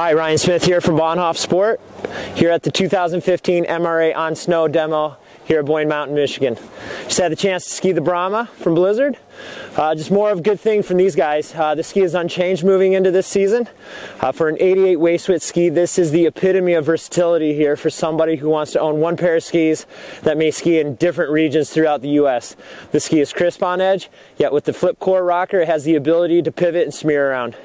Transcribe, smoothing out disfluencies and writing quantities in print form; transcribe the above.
Hi, Ryan Smith here from Bahnhof Sport, here at the 2015 MRA on Snow demo here at Boyne Mountain, Michigan. Just had the chance to ski the Brahma from Blizzard. Just more of a good thing from these guys. The ski is unchanged moving into this season. For an 88 waist width ski, this is the epitome of versatility here for somebody who wants to own one pair of skis that may ski in different regions throughout the U.S. The ski is crisp on edge, yet with the flip core rocker, it has the ability to pivot and smear around.